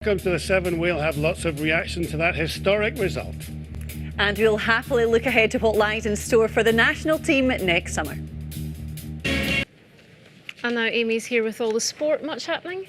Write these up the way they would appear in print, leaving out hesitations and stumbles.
Comes to the 7, we'll have lots of reaction to that historic result. And we'll happily look ahead to what lies in store for the national team next summer. And now Amy's here with all the sport. Much happening?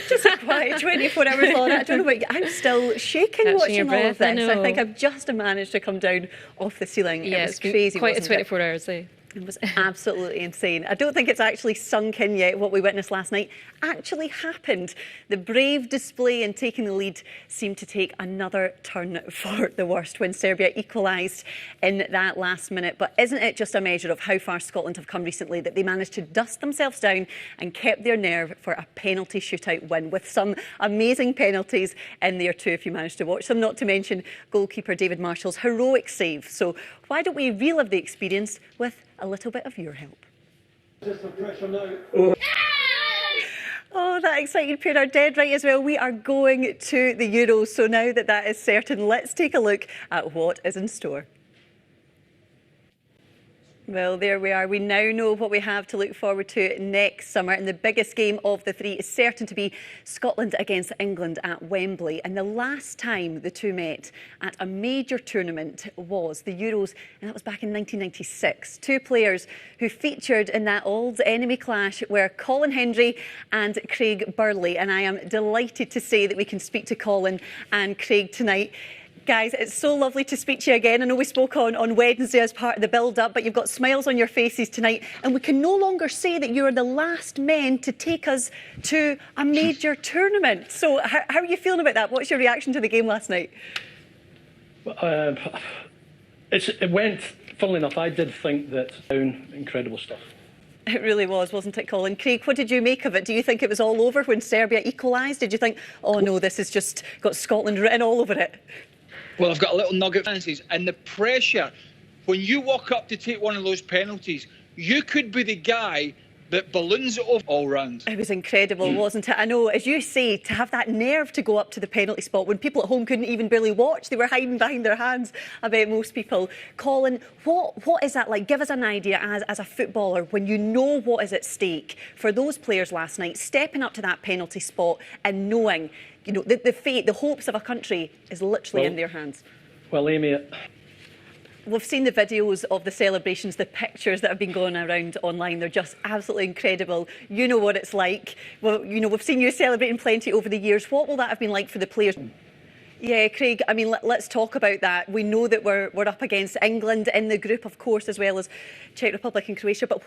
Just a quiet 24 hours long. I don't know about you. I'm still shaking Catching watching your all of breath, this. I I know. think I've just managed to come down off the ceiling. Yeah, it was it's been crazy. quite a wasn't it? 24 hours, eh? It was absolutely insane. I don't think it's actually sunk in yet. What we witnessed last night actually happened. The brave display in taking the lead seemed to take another turn for the worst when Serbia equalised in that last minute. But isn't it just a measure of how far Scotland have come recently that they managed to dust themselves down and kept their nerve for a penalty shootout win with some amazing penalties in there too if you managed to watch them, not to mention goalkeeper David Marshall's heroic save. So why don't we relive the experience with a little bit of your help? Oh, that excited pair are dead right as well. We are going to the Euros. So now that that is certain, let's take a look at what is in store. Well, there we are. We now know what we have to look forward to next summer. And the biggest game of the three is certain to be Scotland against England at Wembley. And the last time the two met at a major tournament was the Euros, and that was back in 1996. Two players who featured in that old enemy clash were Colin Hendry and Craig Burley. And I am delighted to say that we can speak to Colin and Craig tonight. Guys, it's so lovely to speak to you again. I know we spoke on Wednesday as part of the build-up, but you've got smiles on your faces tonight. And we can no longer say that you're the last men to take us to a major tournament. So how are you feeling about that? What's your reaction to the game last night? It went, funnily enough, I did think that incredible stuff. It really was, wasn't it, Colin? Craig, what did you make of it? Do you think it was all over when Serbia equalised? Did you think, oh no, this has just got Scotland written all over it? Well, I've got a little nugget of fancies. And the pressure, when you walk up to take one of those penalties, you could be the guy that balloons it off all round. It was incredible, wasn't it? I know, as you say, to have that nerve to go up to the penalty spot when people at home couldn't even barely watch. They were hiding behind their hands, I bet most people. Colin, what is that like? Give us an idea as a footballer when you know what is at stake for those players last night, stepping up to that penalty spot and knowing, you know, the fate, the hopes of a country is literally in their hands. Well, Amy, we've seen the videos of the celebrations, the pictures that have been going around online. They're just absolutely incredible. You know what it's like. Well, you know, we've seen you celebrating plenty over the years. What will that have been like for the players? Yeah, Craig, I mean, let's talk about that. We know that we're up against England in the group, of course, as well as Czech Republic and Croatia. But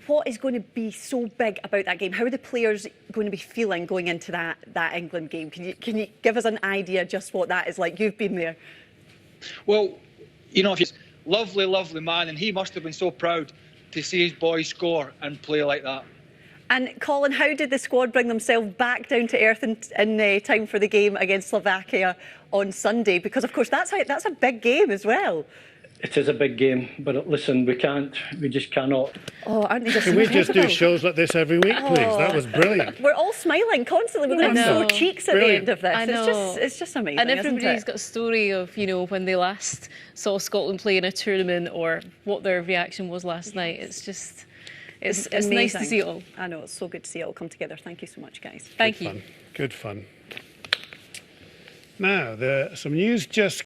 what is going to be so big about that game? How are the players going to be feeling going into that England game? Can you give us an idea just what that is like? You've been there. Well, you know, he's a lovely, lovely man, and he must have been so proud to see his boys score and play like that. And Colin, how did the squad bring themselves back down to earth in time for the game against Slovakia on Sunday? Because, of course, that's a big game as well. it is a big game, but listen, we just cannot. Oh, aren't they just Can we just do shows like this every week, please? That was brilliant. We're all smiling constantly. We're going to have sore cheeks at the end of this. I know. It's just amazing. And everybody's isn't it? got a story of, you know, when they last saw Scotland play in a tournament or what their reaction was last night. It's just, it's nice to see it all. I know, it's so good to see it all come together. Thank you so much, guys. Thank you. Good fun. Now, some news just